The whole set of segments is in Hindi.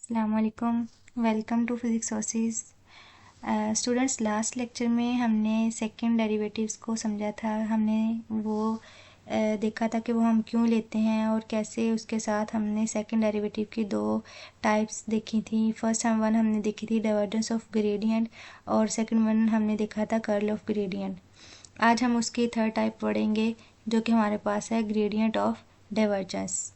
अस्सलामुअलैकुम। Welcome to physics sources. Students, last lecture में हमने सेकंड डेरिवेटिव्स को समझा था। हमने वो देखा था कि वो हम क्यों लेते हैं और कैसे उसके साथ हमने सेकंड डेरिवेटिव की दो टाइप्स देखी थी। फर्स्ट वन हमने देखी थी डाइवर्जेंस ऑफ ग्रेडियंट और सेकंड वन हमने देखा था कर्ल ऑफ ग्रेडियंट। आज हम उसकी थर्ड टाइप पढ़ेंगे जो कि हमारे पास है ग्रेडियंट ऑफ डाइवर्जेंस।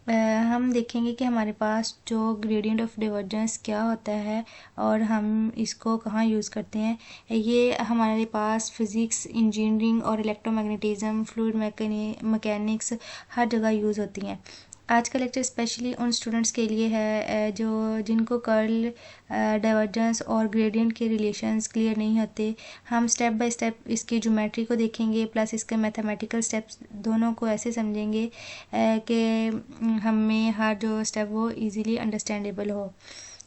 हम देखेंगे कि हमारे पास जो ग्रेडियंट ऑफ डाइवर्जेंस क्या होता है और हम इसको कहाँ यूज़ करते हैं। ये हमारे पास फिज़िक्स, इंजीनियरिंग और इलेक्ट्रोमैग्नेटिज्म, फ्लूइड मैकेनिक्स हर जगह यूज़ होती हैं। आज का लेक्चर स्पेशली उन स्टूडेंट्स के लिए है जो जिनको कर्ल, डाइवर्जेंस और ग्रेडियंट के रिलेशंस क्लियर नहीं होते। हम स्टेप बाय स्टेप इसकी ज्योमेट्री को देखेंगे प्लस इसके मैथमेटिकल स्टेप्स दोनों को ऐसे समझेंगे कि हमें हर जो स्टेप वो इजीली अंडरस्टैंडेबल हो।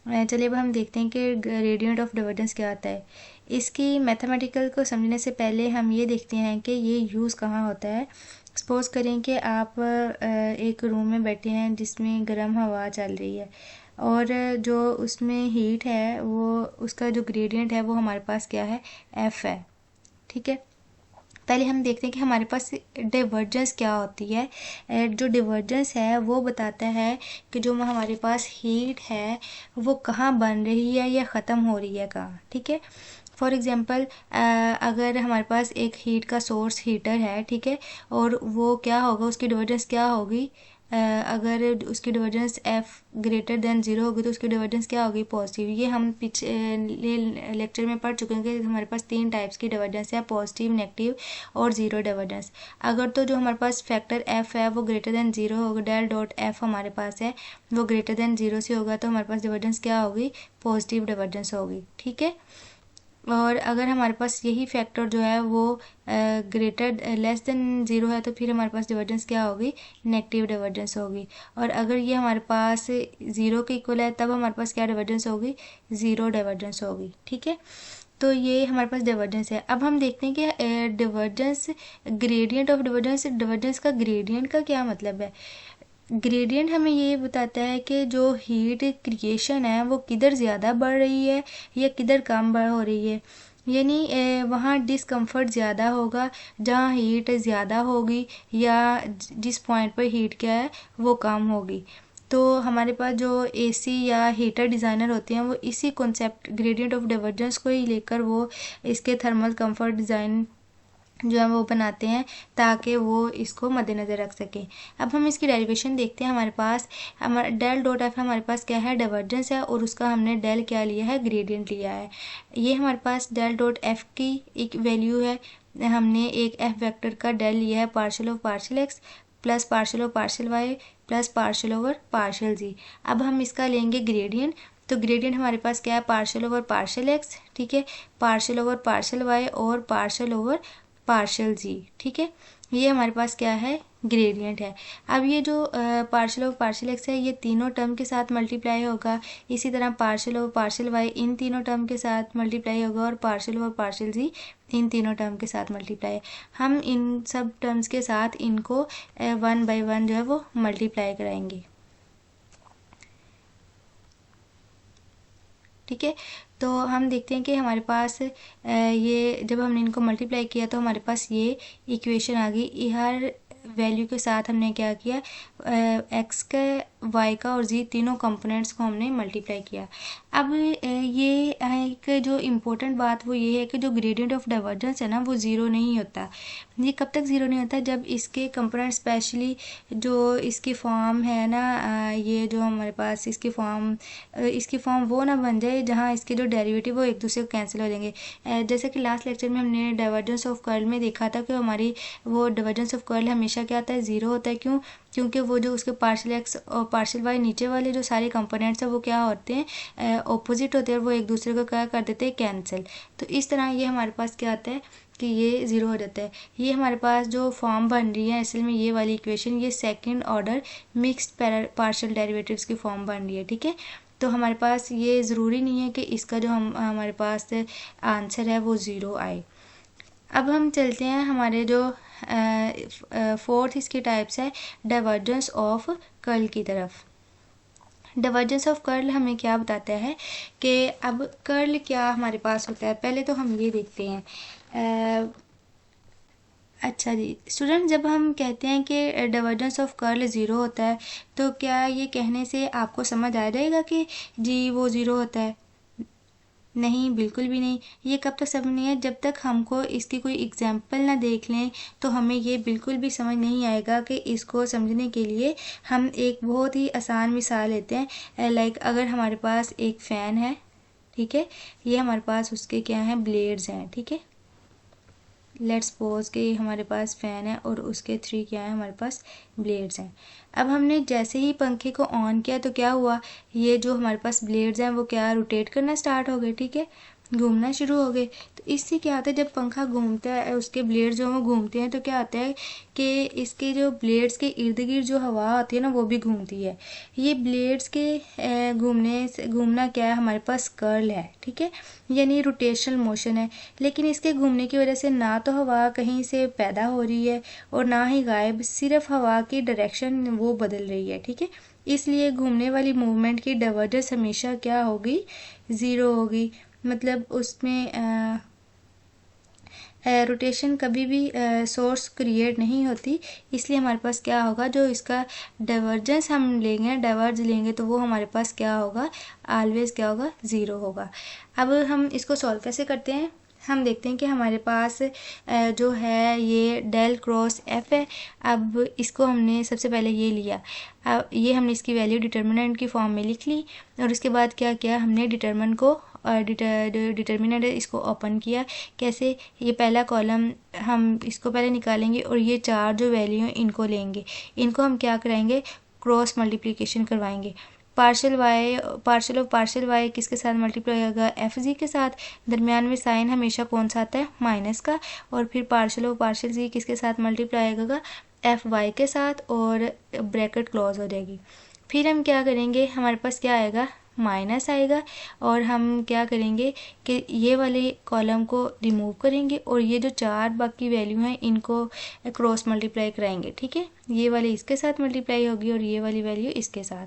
चलिए अब हम देखते हैं कि ग्रेडियंट ऑफ डाइवर्जेंस क्या होता है। इसकी मैथमेटिकल को समझने से पहले हम ये देखते हैं कि ये यूज़ कहाँ होता है। सपोज़ करें कि आप एक रूम में बैठे हैं जिसमें गर्म हवा चल रही है और जो उसमें हीट है वो उसका जो ग्रेडियंट है वो हमारे पास क्या है, एफ़ है। ठीक है, पहले हम देखते हैं कि हमारे पास डाइवर्जेंस क्या होती है। जो डाइवर्जेंस है वो बताता है कि जो हमारे पास हीट है वो कहाँ बन रही है या ख़त्म हो रही है कहाँ। ठीक है, फॉर एग्ज़ाम्पल अगर हमारे पास एक हीट का सोर्स हीटर है, ठीक है, और वो क्या होगा, उसकी डाइवर्जेंस क्या होगी, अगर उसकी divergence F greater than zero होगी तो उसकी डाइवर्जेंस क्या होगी, पॉजिटिव। ये हम पिछले लेक्चर में पढ़ चुके हैं कि हमारे पास तीन टाइप्स की डाइवर्जेंस है, पॉजिटिव, नेगेटिव और ज़ीरो डाइवर्जेंस। अगर तो जो हमारे पास फैक्टर एफ़ है वो ग्रेटर देन ज़ीरो होगा, डेल डॉट एफ़ हमारे पास है वो ग्रेटर देन ज़ीरो से होगा तो हमारे पास डाइवर्जेंस क्या होगी, पॉजिटिव डाइवर्जेंस होगी। ठीक है, और अगर हमारे पास यही फैक्टर जो है वो ग्रेटर लेस देन ज़ीरो है तो फिर हमारे पास डाइवर्जेंस क्या होगी, नेगेटिव डाइवर्जेंस होगी। और अगर ये हमारे पास ज़ीरो के इक्वल है तब हमारे पास क्या डाइवर्जेंस होगी, ज़ीरो डाइवर्जेंस होगी। ठीक है, तो ये हमारे पास डाइवर्जेंस है। अब हम देखते हैं कि divergence, gradient of divergence, divergence का ग्रेडियंट का क्या मतलब है। ग्रेडियंट हमें ये बताता है कि जो हीट क्रिएशन है वो किधर ज़्यादा बढ़ रही है या किधर कम बढ़ हो रही है। यानी वहाँ डिस्कम्फर्ट ज़्यादा होगा जहाँ हीट ज़्यादा होगी या जिस पॉइंट पर हीट क्या है वो कम होगी। तो हमारे पास जो एसी या हीटर डिज़ाइनर होते हैं वो इसी कॉन्सेप्ट ग्रेडियंट ऑफ डाइवर्जेंस को ही लेकर वो इसके थर्मल कंफर्ट डिज़ाइन जो है वो बनाते हैं ताकि वो इसको मद्देनज़र रख सकें। अब हम इसकी डेरिवेशन देखते हैं। हमारे पास हमारा डेल डॉट एफ हमारे पास क्या है, डाइवर्जेंस है और उसका हमने डेल क्या लिया है, ग्रेडियंट लिया है। ये हमारे पास डेल डॉट एफ की एक वैल्यू है। हमने एक एफ वेक्टर का डेल लिया है partial of partial x plus partial of partial y plus partial over partial g. अब हम इसका लेंगे ग्रेडियंट, तो ग्रेडियंट हमारे पास क्या है, पार्शियल ओवर पार्शियल एक्स, ठीक है, पार्शियल ओवर पार्शियल वाई और पार्शियल ओवर पार्शियल जी। ठीक है, ये हमारे पास क्या है, ग्रेडियंट है। अब ये जो पार्शियल ऑफ पार्शियल एक्स है ये तीनों टर्म के साथ मल्टीप्लाई होगा। इसी तरह पार्शियल ऑफ पार्शियल वाई इन तीनों टर्म के साथ मल्टीप्लाई होगा और पार्शियल ऑफ पार्शियल जी इन तीनों टर्म के साथ मल्टीप्लाई। हम इन सब टर्म्स के साथ इनको वन बाय वन जो है वो मल्टीप्लाई कराएंगे। ठीक है, तो हम देखते हैं कि हमारे पास ये जब हमने इनको मल्टीप्लाई किया तो हमारे पास ये इक्वेशन आ गई। हर वैल्यू के साथ हमने क्या किया, एक्स का, वाई का और जी तीनों कंपोनेंट्स को हमने मल्टीप्लाई किया। अब ये एक जो इम्पोर्टेंट बात वो ये है कि जो ग्रेडियंट ऑफ डाइवर्जेंस है ना वो ज़ीरो नहीं होता। ये कब तक ज़ीरो नहीं होता, जब इसके कंपोनेंट स्पेशली जो इसकी फॉर्म है ना, ये जो हमारे पास इसकी फॉर्म वो ना बन जाए जहाँ इसके जो डेरिवेटिव वो एक दूसरे को कैंसिल हो जाएंगे। जैसे कि लास्ट लेक्चर में हमने डाइवर्जेंस ऑफ कर्ल में देखा था कि हमारी वो डाइवर्जेंस ऑफ कर्ल हमेशा क्या होता है, ज़ीरो होता है। क्यों, क्योंकि वो जो उसके पार्शियल एक्स और पार्शियल वाई नीचे वाले जो सारे कंपोनेंट्स हैं वो क्या होते हैं, ऑपोजिट होते हैं, वो एक दूसरे को क्या कर देते हैं, कैंसिल। तो इस तरह ये हमारे पास क्या आता है कि ये ज़ीरो हो जाता है। ये हमारे पास जो फॉर्म बन रही है असल में ये वाली इक्वेशन, ये second order mixed partial derivatives की फॉर्म बन रही है। ठीक है, तो हमारे पास ये ज़रूरी नहीं है कि इसका जो हमारे पास आंसर है वो ज़ीरो आए। अब हम चलते हैं हमारे जो फोर्थ इसकी टाइप्स है डाइवर्जेंस ऑफ कर्ल की तरफ। डाइवर्जेंस ऑफ कर्ल हमें क्या बताता है कि अब कर्ल क्या हमारे पास होता है, पहले तो हम ये देखते हैं। अच्छा जी स्टूडेंट, जब हम कहते हैं कि डाइवर्जेंस ऑफ कर्ल ज़ीरो होता है तो क्या ये कहने से आपको समझ आ जाएगा कि जी वो ज़ीरो होता है? नहीं, बिल्कुल भी नहीं। ये कब तक समझ नहीं है, जब तक हमको इसकी कोई एग्जाम्पल ना देख लें तो हमें ये बिल्कुल भी समझ नहीं आएगा। कि इसको समझने के लिए हम एक बहुत ही आसान मिसाल लेते हैं। लाइक अगर हमारे पास एक फ़ैन है, ठीक है, ये हमारे पास उसके क्या हैं, ब्लेड्स हैं, ठीक है। लेट्स सपोज कि हमारे पास फ़ैन है और उसके 3 क्या है, हमारे पास ब्लेड्स हैं। अब हमने जैसे ही पंखे को ऑन किया तो क्या हुआ, ये जो हमारे पास ब्लेड्स हैं वो क्या रोटेट करना स्टार्ट हो गए, ठीक है, घूमना शुरू हो गए। तो इससे क्या होता है, जब पंखा घूमता है उसके ब्लेड्स जो वो घूमते हैं तो क्या होता है कि इसके जो ब्लेड्स के इर्द गिर्द जो हवा होती है ना वो भी घूमती है। ये ब्लेड्स के घूमने से घूमना क्या है, हमारे पास कर्ल है, ठीक है, यानी रोटेशनल मोशन है। लेकिन इसके घूमने की वजह से ना तो हवा कहीं से पैदा हो रही है और ना ही गायब, सिर्फ हवा की डायरेक्शन वो बदल रही है, ठीक है। इसलिए घूमने वाली मूवमेंट की डाइवर्जेंस हमेशा क्या होगी, ज़ीरो होगी। मतलब उसमें रोटेशन कभी भी सोर्स क्रिएट नहीं होती। इसलिए हमारे पास क्या होगा, जो इसका डाइवर्जेंस हम लेंगे, डाइवर्ज लेंगे तो वो हमारे पास क्या होगा, ऑलवेज क्या होगा, ज़ीरो होगा। अब हम इसको सॉल्व कैसे करते हैं, हम देखते हैं कि हमारे पास जो है ये डेल क्रॉस एफ है। अब इसको हमने सबसे पहले ये लिया, अब ये हमने इसकी वैल्यू डिटर्मिनेंट की फॉर्म में लिख ली और उसके बाद क्या किया, हमने डिटर्मिनेंट को डिटर्मिनेंट इसको ओपन किया। कैसे, ये पहला कॉलम हम इसको पहले निकालेंगे और ये 4 जो वैल्यू हैं इनको लेंगे, इनको हम क्या कराएंगे, क्रॉस मल्टीप्लिकेशन करवाएंगे। पार्शियल ऑफ पार्शियल वाई किसके साथ मल्टीप्लाई होगा, एफ जी के साथ। दरमियान में साइन हमेशा कौन सा आता है, माइनस का। और फिर पार्शियल ऑफ पार्शियल जी किसके साथ मल्टीप्लाई होगा, एफ वाई के साथ, और ब्रैकेट क्लोज हो जाएगी। फिर हम क्या करेंगे, हमारे पास क्या आएगा, माइनस आएगा, और हम क्या करेंगे कि ये वाले कॉलम को रिमूव करेंगे और ये जो 4 बाकी वैल्यू हैं इनको क्रॉस मल्टीप्लाई कराएंगे, ठीक है। ये वाली इसके साथ मल्टीप्लाई होगी और ये वाली वैल्यू इसके साथ।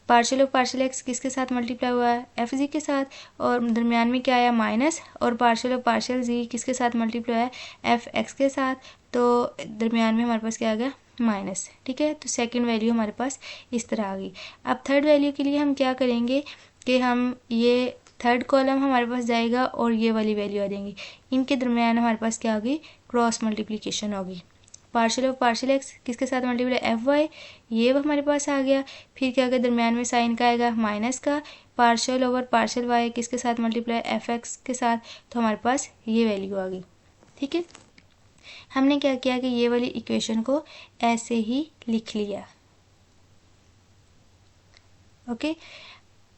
पार्शियल ऑफ पार्शियल एक्स किसके साथ मल्टीप्लाई हुआ है, एफ जी के साथ, और दरमियान में क्या आया, माइनस। और पार्शियल ऑफ पार्शियल जी किसके साथ मल्टीप्लाई हुआ है, एफ एक्स के साथ, तो दरमियान में हमारे पास क्या आ गया, माइनस, ठीक है। तो सेकंड वैल्यू हमारे पास इस तरह आ गई। अब थर्ड वैल्यू के लिए हम क्या करेंगे कि हम ये थर्ड कॉलम हमारे पास जाएगा और ये वाली वैल्यू आ जाएंगी, इनके दरमियान हमारे पास क्या होगी, क्रॉस मल्टीप्लिकेशन होगी। पार्शियल ऑफ पार्शियल एक्स किसके साथ मल्टीप्लाई, एफ वाई, ये हमारे पास आ गया। फिर क्या होगा, दरमियान में साइन का आएगा, माइनस का। पार्शियल ओवर पार्शियल वाई किसके साथ मल्टीप्लाई, एफ एक्स के साथ, तो हमारे पास ये वैल्यू आ गई, ठीक है। हमने क्या किया कि ये वाली इक्वेशन को ऐसे ही लिख लिया, ओके।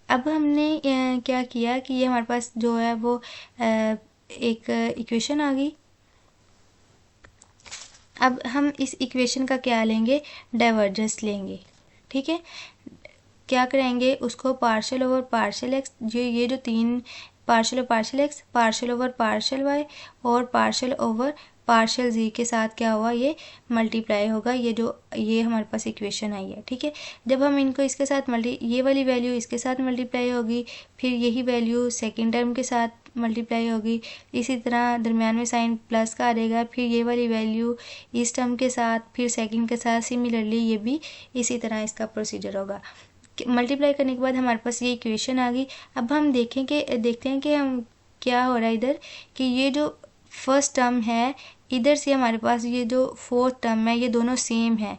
अब हमने क्या किया कि ये हमारे पास जो है वो एक इक्वेशन आ गई। अब हम इस इक्वेशन का क्या लेंगे, डाइवर्जेंस लेंगे, ठीक है। क्या करेंगे, उसको पार्शियल ओवर पार्शियल एक्स, ये जो 3 partial over partial X, partial over partial Y और पार्शियल ओवर पार्शियल जी के साथ क्या हुआ, ये मल्टीप्लाई होगा। ये हमारे पास इक्वेशन आई है, ठीक है। जब हम इनको इसके साथ ये वाली वैल्यू इसके साथ मल्टीप्लाई होगी, फिर यही वैल्यू सेकेंड टर्म के साथ मल्टीप्लाई होगी। इसी तरह दरमियान में साइन प्लस का आ रहेगा, फिर ये वाली वैल्यू इस टर्म के साथ, फिर सेकेंड के साथ, सिमिलरली ये भी इसी तरह इसका प्रोसीजर होगा। मल्टीप्लाई करने के बाद हमारे पास ये इक्वेशन आ गई। अब हम देखते हैं कि हम क्या हो रहा है इधर, कि ये जो फर्स्ट टर्म है इधर से हमारे पास ये जो फोर्थ टर्म है ये दोनों सेम है,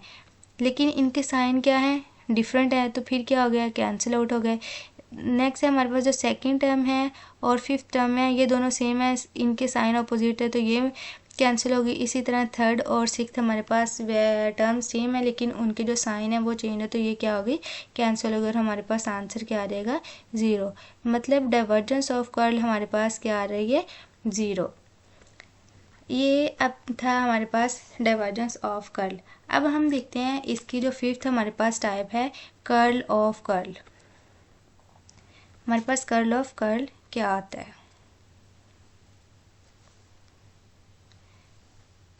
लेकिन इनके साइन क्या है, डिफरेंट है। तो फिर क्या हो गया, कैंसिल आउट हो गए। नेक्स्ट है हमारे पास जो सेकंड टर्म है और फिफ्थ टर्म है, ये दोनों सेम है, इनके साइन अपोजिट है तो ये कैंसिल होगी। इसी तरह थर्ड और सिक्स्थ हमारे पास टर्म सेम है लेकिन उनके जो साइन है वो चेंज है, तो ये क्या होगी, कैंसिल होगी और हमारे पास आंसर क्या आ जाएगा, ज़ीरो। मतलब डाइवर्जेंस ऑफ कर्ल हमारे पास क्या आ रही है, ज़ीरो। ये अब था हमारे पास डाइवर्जेंस ऑफ कर्ल। अब हम देखते हैं इसकी जो फिफ्थ हमारे पास टाइप है, कर्ल ऑफ कर्ल। हमारे पास कर्ल ऑफ कर्ल क्या आता है।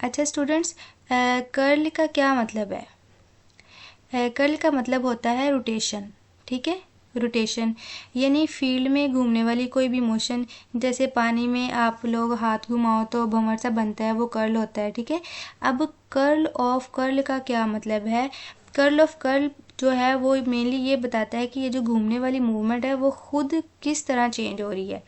अच्छा स्टूडेंट्स, कर्ल का क्या मतलब है, कर्ल का मतलब होता है रोटेशन, ठीक है। रोटेशन यानी फील्ड में घूमने वाली कोई भी मोशन, जैसे पानी में आप लोग हाथ घुमाओ तो भंवर सा बनता है, वो कर्ल होता है, ठीक है। अब कर्ल ऑफ कर्ल का क्या मतलब है? कर्ल ऑफ कर्ल जो है वो मेनली ये बताता है कि ये जो घूमने वाली मूवमेंट है वो खुद किस तरह चेंज हो रही है।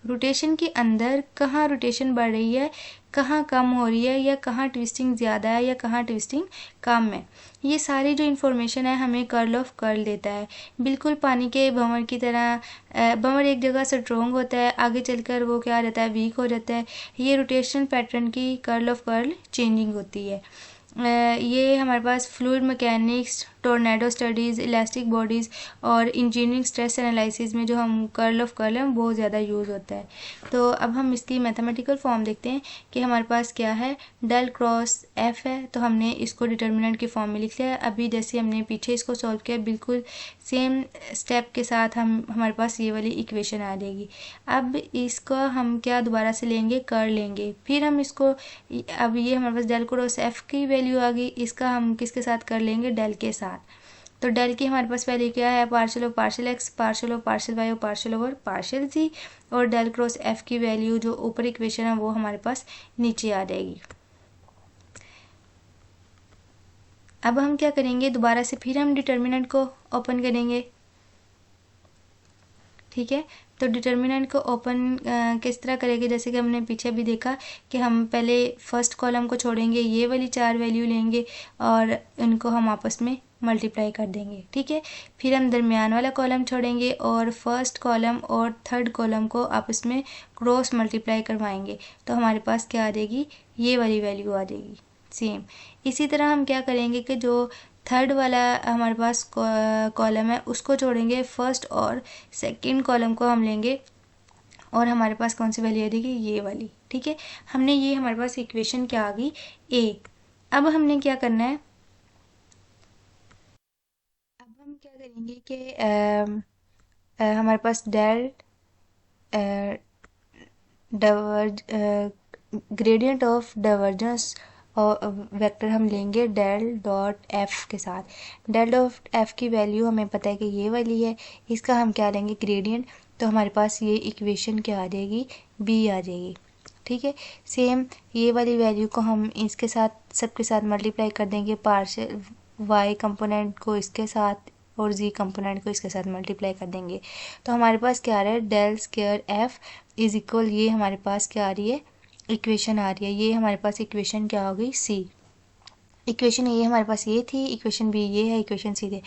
रोटेशन के अंदर कहाँ रोटेशन बढ़ रही है, कहाँ कम हो रही है, या कहाँ ट्विस्टिंग ज़्यादा है या कहाँ ट्विस्टिंग कम है, ये सारी जो इन्फॉर्मेशन है हमें कर्ल ऑफ कर्ल देता है। बिल्कुल पानी के भंवर की तरह भंवर एक जगह स्ट्रोंग होता है, आगे चलकर वो क्या रहता है, वीक हो जाता है। ये रोटेशन पैटर्न की कर्ल ऑफ कर्ल चेंजिंग होती है। ये हमारे पास fluid mechanics, tornado studies, elastic bodies और इंजीनियरिंग स्ट्रेस एनालिसिस में जो हम कर्ल ऑफ कर्ल है बहुत ज़्यादा यूज़ होता है। तो अब हम इसकी मैथमेटिकल फॉर्म देखते हैं कि हमारे पास क्या है, डेल क्रॉस एफ है, तो हमने इसको डिटर्मिनेंट की फॉर्म में लिख लिया। अभी जैसे हमने पीछे इसको सॉल्व किया बिल्कुल सेम स्टेप के साथ हमारे पास ये वाली इक्वेशन आ जाएगी। अब इसका हम क्या दोबारा से लेंगे, कर लेंगे, फिर हम इसको, अब ये हमारे पास डेल क्रॉस एफ की वैल्यू आ गई, इसका हम किसके साथ कर लेंगे, डेल के साथ। तो डेल की हमारे पास वैल्यू क्या है, partial of partial X, partial of partial Y और पार्शियल ओवर पार्शियल जी। और डेल क्रॉस एफ की वैल्यू जो ऊपर इक्वेशन है वो हमारे पास नीचे आ जाएगी। अब हम क्या करेंगे, दोबारा से फिर हम डिटर्मिनेंट को ओपन करेंगे, ठीक है। तो डिटर्मिनेंट को ओपन किस तरह करेंगे, जैसे कि हमने पीछे भी देखा कि हम पहले फर्स्ट कॉलम को छोड़ेंगे, ये वाली 4 वैल्यू लेंगे और इनको हम आपस में मल्टीप्लाई कर देंगे, ठीक है। फिर हम दरमियान वाला कॉलम छोड़ेंगे और फर्स्ट कॉलम और थर्ड कॉलम को आपस में क्रॉस मल्टीप्लाई करवाएंगे, तो हमारे पास क्या आ जाएगी, ये वाली वैल्यू आ जाएगी सेम। इसी तरह हम क्या करेंगे कि जो थर्ड वाला हमारे पास कॉलम है उसको छोड़ेंगे, फर्स्ट और सेकंड कॉलम को हम लेंगे और हमारे पास कौन सी वैल्यू आ जाएगी, ये वाली, ठीक है। हमने ये हमारे पास इक्वेशन क्या आ गई, ए। अब हमने क्या करना है, अब हम क्या करेंगे कि हमारे पास डेल ग्रेडियंट ऑफ डाइवर्जेंस और वेक्टर हम लेंगे डेल डॉट एफ के साथ। डेल डॉट एफ की वैल्यू हमें पता है कि ये वाली है, इसका हम क्या लेंगे, ग्रेडियंट। तो हमारे पास ये इक्वेशन क्या आ जाएगी, बी आ जाएगी, ठीक है। सेम ये वाली वैल्यू को हम इसके साथ सबके साथ मल्टीप्लाई कर देंगे, पार्शियल वाई कंपोनेंट को इसके साथ और जी कंपोनेंट को इसके साथ मल्टीप्लाई कर देंगे। तो हमारे पास क्या आ रहा है, del square F is equal, ये हमारे पास क्या आ रही है, इक्वेशन आ रही है। ये हमारे पास इक्वेशन क्या हो गई, सी। इक्वेशन ए हमारे पास ये थी, इक्वेशन बी ये है, इक्वेशन सी है।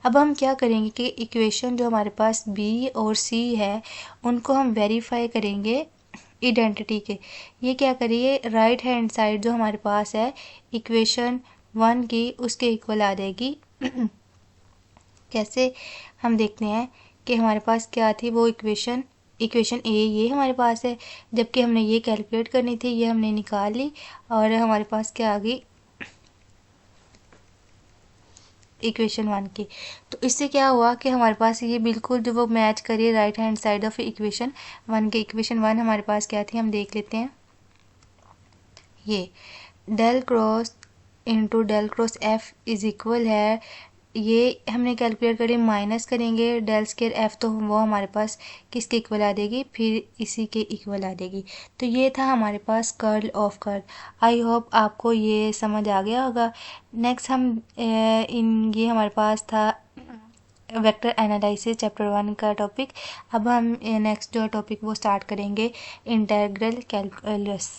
अब हम क्या करेंगे कि इक्वेशन जो हमारे पास बी और सी है उनको हम वेरीफाई करेंगे आइडेंटिटी के। ये क्या करिए, राइट हैंड साइड जो हमारे पास है इक्वेशन 1 की उसके इक्वल आ जाएगी। कैसे, हम देखते हैं कि हमारे पास क्या थी वो इक्वेशन ए ये हमारे पास है, जबकि हमने ये कैलकुलेट करनी थी, ये हमने निकाल ली और हमारे पास क्या आ गई, इक्वेशन 1 की। तो इससे क्या हुआ कि हमारे पास ये बिल्कुल जो वो मैच करिए right hand side of equation 1 के। इक्वेशन 1 हमारे पास क्या थी, हम देख लेते हैं, ये del cross into del cross F is equal है, ये हमने कैलकुलेट करी, माइनस करेंगे डेल स्क्वायर एफ, तो वो हमारे पास किसके इक्वल आ जाएगी, फिर इसी के इक्वल आ जाएगी। तो ये था हमारे पास curl of curl. I hope आपको ये समझ आ गया होगा। नेक्स्ट हम ये हमारे पास था वेक्टर एनालिसिस चैप्टर 1 का टॉपिक। अब हम नेक्स्ट जो टॉपिक वो स्टार्ट करेंगे, इंटीग्रल कैलकुलस।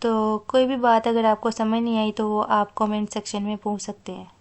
तो कोई भी बात अगर आपको समझ नहीं आई तो वो आप कमेंट सेक्शन में पूछ सकते हैं।